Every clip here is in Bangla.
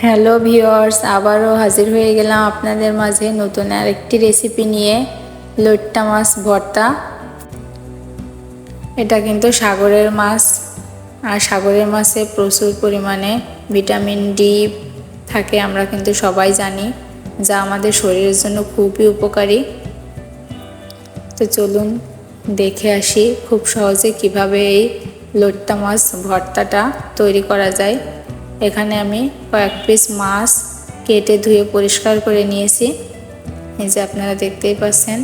হ্যালো ভিউয়ার্স, আবারও হাজির হয়ে গেলাম আপনাদের মাঝে নতুন আরেকটি রেসিপি নিয়ে। লইট্টা মাছ ভর্তা। এটা কিন্তু সাগরের মাছ, আর সাগরের মাছে প্রচুর পরিমাণে ভিটামিন ডি থাকে, আমরা কিন্তু সবাই জানি, যা আমাদের শরীরের জন্য খুবই উপকারী। তো চলুন দেখে আসি খুব সহজে কিভাবে এই লইট্টা মাছ ভর্তাটা তৈরি করা যায়। এখানে আমি কয়েক পিস মাছ কেটে ধুয়ে পরিষ্কার করে নিয়েছি। এই যে আপনারা দেখতেই পাচ্ছেন,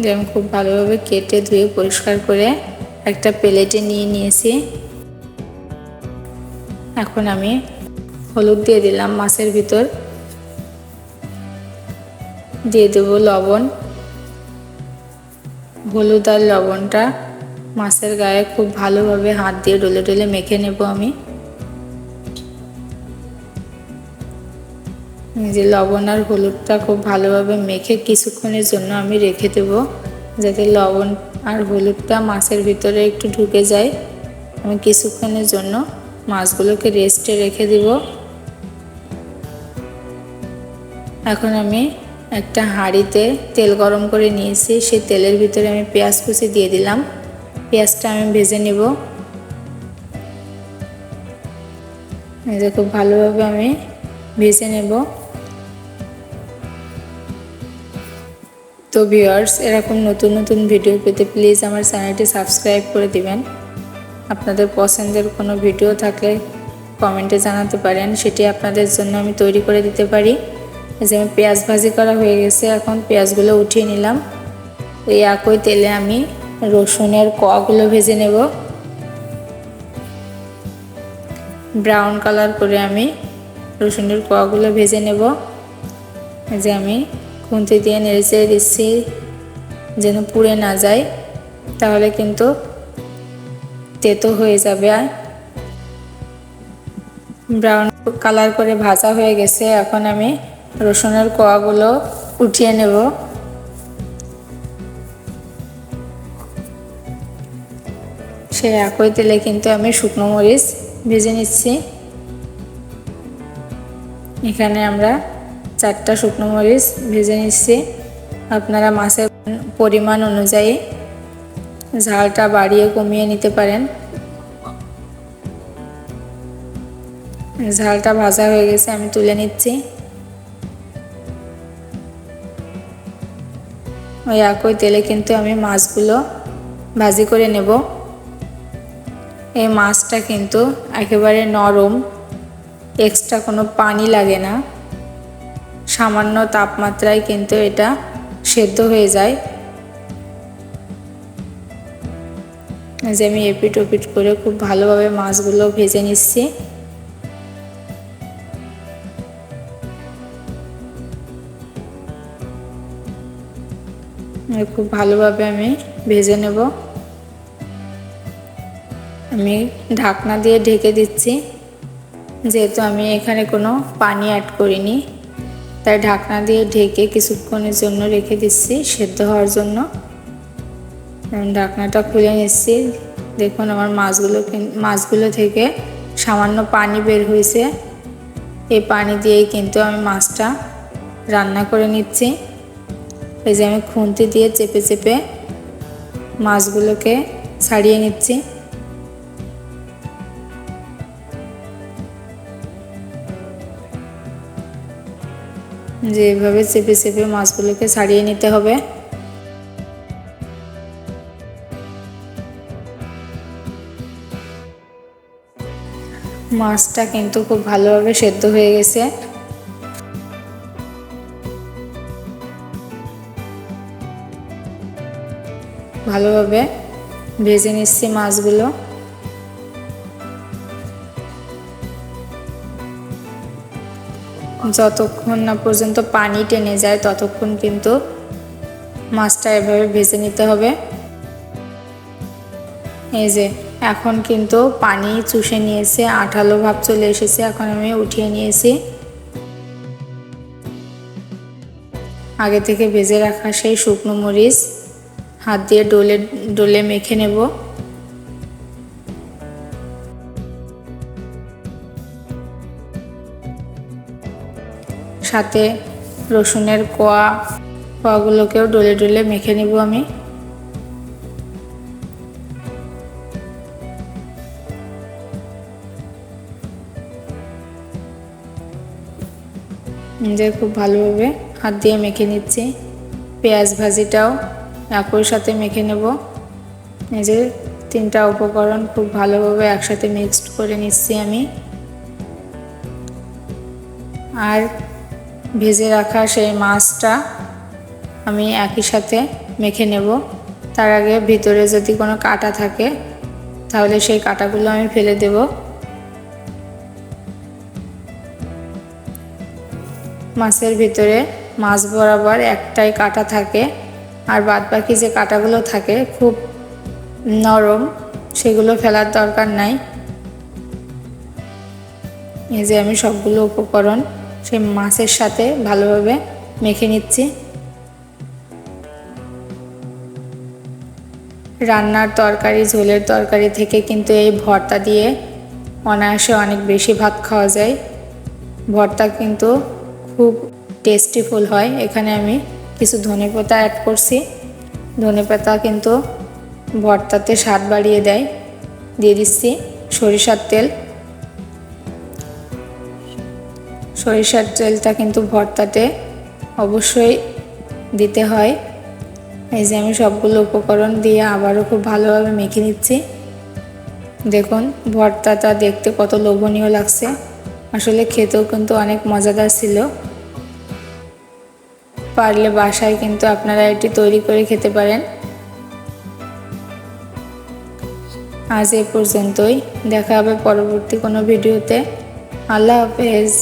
যে আমি খুব ভালোভাবে কেটে ধুয়ে পরিষ্কার করে একটা প্লেটে নিয়ে নিয়েছি। এখন আমি হলুদ দিয়ে দিলাম মাছের ভিতর, দিয়ে দেবো লবণ। হলুদ আর লবণটা মাছের গায়ে খুব ভালোভাবে হাত দিয়ে ডলে ডলে মেখে নেব আমি। যে লবণ আর হলুদটা খুব ভালোভাবে মেখে কিছুক্ষণের জন্য আমি রেখে দেব, যাতে লবণ আর হলুদটা মাছের ভিতরে একটু ঢুকে যায়। আমি কিছুক্ষণের জন্য মাছগুলোকে রেস্টে রেখে দেব। এখন আমি একটা হাঁড়িতে তেল গরম করে নিয়েছি, সেই তেলের ভিতরে আমি পেঁয়াজ কুচি দিয়ে দিলাম। পেঁয়াজটা আমি ভেজে নেব। খুব ভালোভাবে আমি ভেজে নেব। তো ভিউয়ার্স, এরকম নতুন নতুন ভিডিও পেতে প্লিজ আমার চ্যানেলটি সাবস্ক্রাইব করে দিবেন। আপনাদের পছন্দের কোনো ভিডিও থাকলে কমেন্টে জানাতে পারেন, সেটি আপনাদের জন্য আমি তৈরি করে দিতে পারি। এই যে আমি পেঁয়াজ ভাজি করা হয়ে গেছে, এখন পেঁয়াজগুলো উঠিয়ে নিলাম। এই একই তেলে আমি রসুনের কোয়াগুলো ভেজে নেব। ব্রাউন কালার করে আমি রসুনের কোয়াগুলো ভেজে নেব। এই যে আমি খুন্তি দিয়ে নেড়ে দিচ্ছি যেন পুড়ে না যায়, তাহলে কিন্তু তেতো হয়ে যাবে। আর ব্রাউন কালার করে ভাজা হয়ে গেছে, এখন আমি রসুনের কোয়াগুলো উঠিয়ে নেব। সেই একই তেলে কিন্তু আমি শুকনো মরিচ ভেজে নিচ্ছি। এখানে আমরা 4টা শুকনো মরিচ ভেজে নিচ্ছি। আপনারা মাছের পরিমাণ অনুযায়ী ঝালটা বাড়িয়ে কমিয়ে নিতে পারেন। ঝালটা ভাজা হয়ে গেছে, আমি তুলে নিচ্ছি। ওই একই তেলে কিন্তু আমি মাছগুলো ভাজি করে নেব। এই মাছটা কিন্তু একেবারে নরম, এক্সট্রা কোনো পানি লাগে না, সামান্য তাপমাত্রায় কিন্তু এটা সেদ্ধ হয়ে যায়। যে আমি এপিট ওপিট করে খুব ভালোভাবে মাছগুলো ভেজে নিচ্ছি। খুব ভালোভাবে আমি ভেজে নেব। আমি ঢাকনা দিয়ে ঢেকে দিচ্ছি, যেহেতু আমি এখানে কোনো পানি অ্যাড করিনি, তাই ঢাকনা দিয়ে ঢেকে কিছুক্ষণের জন্য রেখে দিচ্ছি সেদ্ধ হওয়ার জন্য। ঢাকনাটা খুলে নিচ্ছি। দেখুন আমার মাছগুলো থেকে সামান্য পানি বের হয়েছে। এই পানি দিয়েই কিন্তু আমি মাছটা রান্না করে নিচ্ছি। এই যে আমি খুন্তি দিয়ে চেপে চেপে মাছগুলোকে ছাড়িয়ে নিচ্ছি। যে এভাবে চেপে চেপে মাছগুলোকে ছাড়িয়ে নিতে হবে। মাছটা কিন্তু খুব ভালোভাবে সেদ্ধ হয়ে গেছে। ভালোভাবে ভেজে নিচ্ছি মাছগুলো। যতক্ষণ না পর্যন্ত পানি টেনে যায় ততক্ষণ কিন্তু মাছটা এভাবে ভেজে নিতে হবে। এই যে এখন কিন্তু পানি চুষে নিয়েছে, আঠালো ভাব চলে এসেছে। এখন আমি উঠিয়ে নিয়েছি। আগে থেকে ভেজে রাখা সেই শুকনো মরিচ হাত দিয়ে ডলে ডলে মেখে নেব। সাথে রসুনের কোয়াগুলোকেও ডলে ডলে মেখে নেব আমি। যে খুব ভালোভাবে হাত দিয়ে মেখে নিচ্ছি। পেঁয়াজ ভাজিটাও একই সাথে মেখে নেব। এই যে 3টা উপকরণ খুব ভালোভাবে একসাথে মিক্সড করে নিচ্ছি আমি। আর ভেজে রাখা সেই মাছটা আমি একই সাথে মেখে নেব। তার আগে ভিতরে যদি কোনো কাঁটা থাকে তাহলে সেই কাঁটাগুলো আমি ফেলে দেব। মাছের ভিতরে মাছ বরাবর একটাই কাঁটা থাকে, আর বাদবাকি যে কাঁটাগুলো থাকে খুব নরম, সেগুলো ফেলার দরকার নাই। এই যে আমি সবগুলো উপকরণ সেই মাছের সাথে ভালোভাবে মেখে নিচ্ছি। রান্নার তরকারি, ঝোলের তরকারি থেকে কিন্তু এই ভর্তা দিয়ে অনায়াসে অনেক বেশি ভাত খাওয়া যায়। ভর্তা কিন্তু খুব টেস্টিফুল হয়। এখানে আমি কিছু ধনেপাতা অ্যাড করছি। ধনেপাতা কিন্তু ভর্তাতে স্বাদ বাড়িয়ে দেয়। দিয়ে দিচ্ছি সরিষার তেল। সরিষার তেলটা কিন্তু ভর্তাতে অবশ্যই দিতে হয়। এই যে আমি সবগুলো উপকরণ দিয়ে আবারও খুব ভালোভাবে মেখে নিচ্ছি। দেখুন ভর্তাটা দেখতে কত লোভনীয় লাগছে, আসলে খেতেও কিন্তু অনেক মজাদার ছিল। পারলে বাসায় কিন্তু আপনারা এটি তৈরি করে খেতে পারেন। আজ এ পর্যন্তই, দেখা হবে পরবর্তী কোনো ভিডিওতে। আল্লাহ হাফেজ।